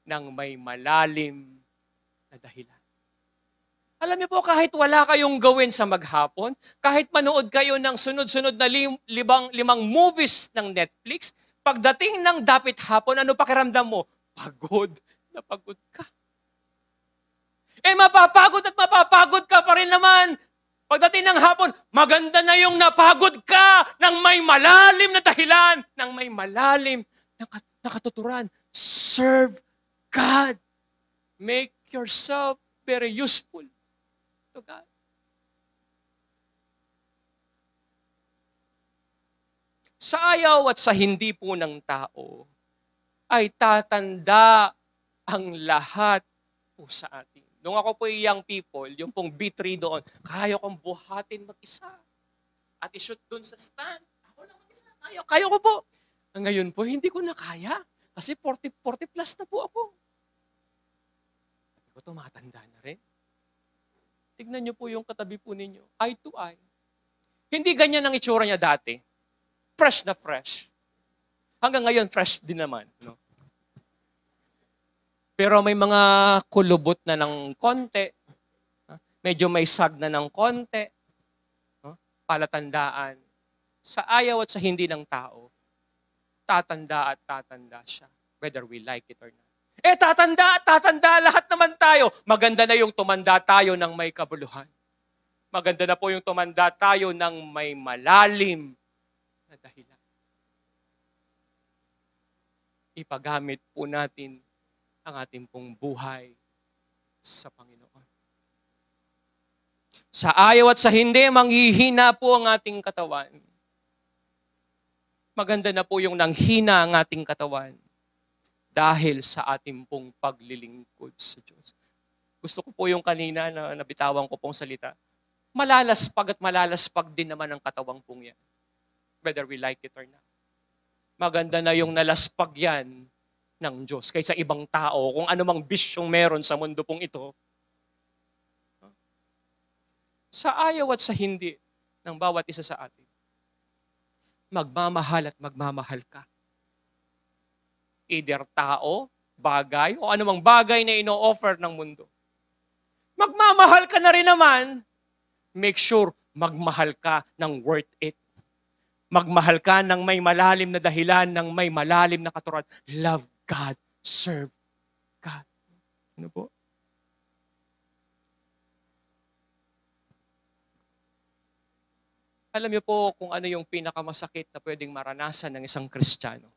ng may malalim na dahilan. Alam niyo po, kahit wala kayong gawin sa maghapon, kahit manood kayo ng sunod-sunod na limang movies ng Netflix, pagdating ng dapit hapon, ano pakiramdam mo? Pagod na pagod ka. Mapapagod at mapapagod ka pa rin naman. Pagdating ng hapon, maganda na yung napagod ka ng may malalim na dahilan, ng may malalim na katuturan. Serve God. Make yourself very useful to God. Sa ayaw at sa hindi po ng tao, ay tatanda ang lahat po sa atin. Nung ako po young people, yung pong B3 doon, kaya kong buhatin mag-isa. At i-shoot doon sa stand. Ako lang mag-isa. Kaya ko po. Ngayon po, hindi ko na kaya. Kasi 40 plus na po ako. Sabi ko, tumatanda na rin. Tignan niyo po yung katabi po ninyo. Eye to eye. Hindi ganyan ang itsura niya dati. Fresh na fresh. Hanggang ngayon, fresh din naman. No? Pero may mga kulubot na ng konti. Medyo may sag na ng konti. No? Palatandaan. Sa ayaw at sa hindi ng tao, tatanda at tatanda siya. Whether we like it or not. Tatanda at tatanda lahat naman tayo. Maganda na yung tumanda tayo ng may kabuluhan. Maganda na po yung tumanda tayo ng may malalim na dahilan. Ipagamit po natin ang ating pong buhay sa Panginoon. Sa ayaw at sa hindi, manghihina po ang ating katawan. Maganda na po yung nanghina ang ating katawan dahil sa ating pong paglilingkod sa Diyos. Gusto ko po yung kanina na nabitawan ko pong salita. Malalaspag at malalaspag din naman ang katawang pong yan. Whether we like it or not. Maganda na yung nalaspag yan ng Diyos kaysa ibang tao, kung anumang bisyong meron sa mundo pong ito. Sa ayaw at sa hindi ng bawat isa sa atin, magmamahal at magmamahal ka. Either tao, bagay, o anumang bagay na ino-offer ng mundo. Magmamahal ka na rin naman, make sure magmahal ka ng worth it. Magmahal ka ng may malalim na dahilan, ng may malalim na katuruan. Love God, serve God. Ano po? Alam niyo po kung ano yung pinakamasakit na pwedeng maranasan ng isang Kristiyano.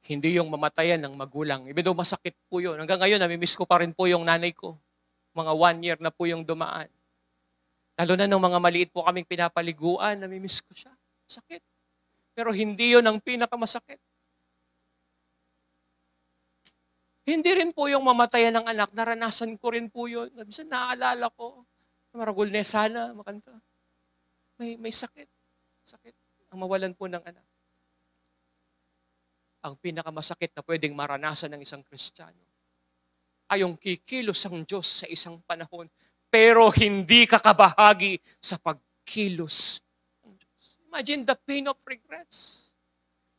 Hindi yung mamatayan ng magulang. Even though masakit po yun. Hanggang ngayon, namimiss ko pa rin po yung nanay ko. Mga 1 year na po yung dumaan. Lalo na nung mga maliit po kaming pinapaliguan, namimiss ko siya. Sakit. Pero hindi yun ang pinakamasakit. Hindi rin po yung mamatayan ng anak. Naranasan ko rin po yun. Minsan naaalala ko. Maragul na sana, makanta. May sakit. Sakit. Ang mawalan po ng anak. Ang pinakamasakit na pwedeng maranasan ng isang Kristiyano ay yung kikilos ang Diyos sa isang panahon, pero hindi kakabahagi sa pagkilos ng Diyos. Imagine the pain of regrets.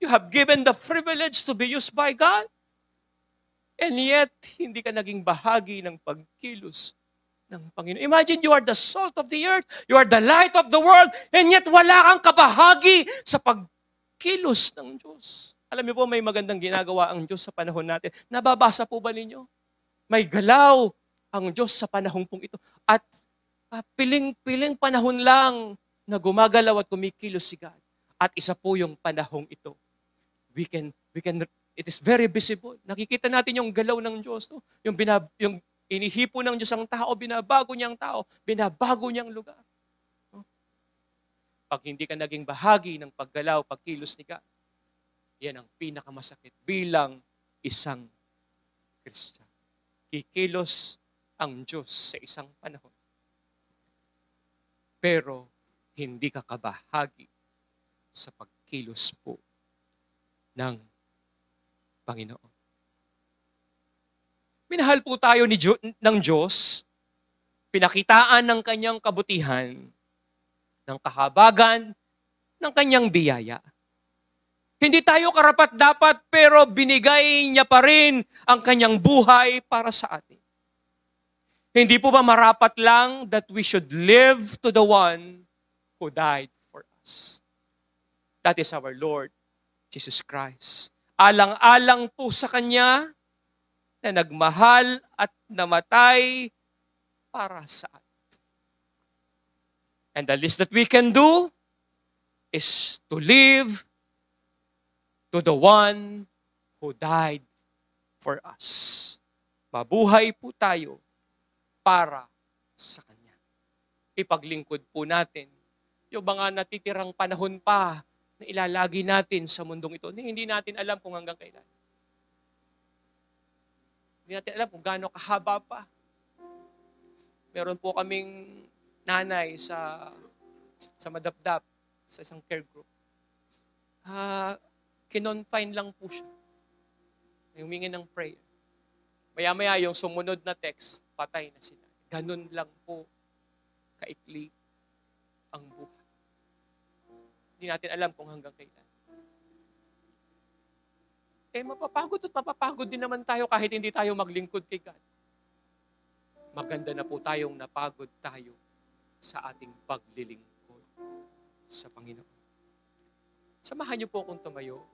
You have given the privilege to be used by God, and yet, hindi ka naging bahagi ng pagkilos ng Panginoon. Imagine you are the salt of the earth, you are the light of the world, and yet wala kang kabahagi sa pagkilos ng Diyos. Alam niyo po, may magandang ginagawa ang Diyos sa panahon natin. Nababasa po ba ninyo? May galaw ang Diyos sa panahon pong ito. At piling-piling panahon lang na gumagalaw at kumikilos si God. At isa po yung panahong ito. It is very visible. Nakikita natin yung galaw ng Diyos. No? Yung inihipo ng Diyos ang tao, binabago niyang tao, binabago niyang lugar. No? Pag hindi ka naging bahagi ng paggalaw, pagkilos ni God, yan ang pinakamasakit bilang isang Kristiyano. Kikilos ang Diyos sa isang panahon. Pero hindi ka kabahagi sa pagkilos po ng Panginoon. Minahal po tayo ng Diyos, pinakitaan ng kanyang kabutihan, ng kahabagan, ng kanyang biyaya. Hindi tayo karapat-dapat pero binigay niya pa rin ang kanyang buhay para sa atin. Hindi po ba marapat lang that we should live to the one who died for us? That is our Lord Jesus Christ. Alang-alang po sa Kanya na nagmahal at namatay para sa atin. And the least that we can do is to live to the one who died for us. Mabuhay po tayo para sa Kanya. Ipaglingkod po natin yung mga natitirang panahon pa na ilalagi natin sa mundong ito. Hindi natin alam kung hanggang kailan. Hindi natin alam kung gaano kahaba pa. Meron po kaming nanay sa Madapdap, sa isang care group. Kinonfine lang po siya. Humingi ng prayer. Maya-maya yung sumunod na text, patay na sila. Ganun lang po kaikli ang buhay. Hindi natin alam kung hanggang kailan. Mapapagod at mapapagod din naman tayo kahit hindi tayo maglingkod kay God. Maganda na po tayong napagod tayo sa ating paglilingkod sa Panginoon. Samahan niyo po akong tumayo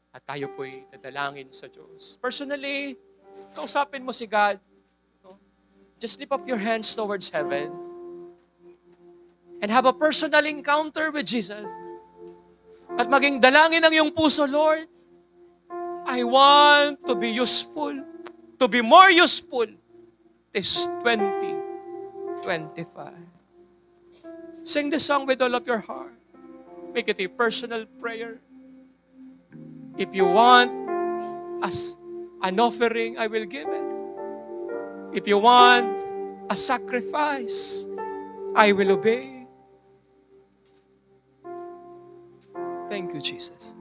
at tayo po'y dadalangin sa Diyos. Personally, kausapin mo si God. Just lift up your hands towards heaven and have a personal encounter with Jesus. At maging dalangin ng iyong puso, Lord, I want to be useful, to be more useful this 2025. Sing this song with all of your heart. Make it a personal prayer. If you want as an offering, I will give it. If you want a sacrifice, I will obey. Thank you, Jesus.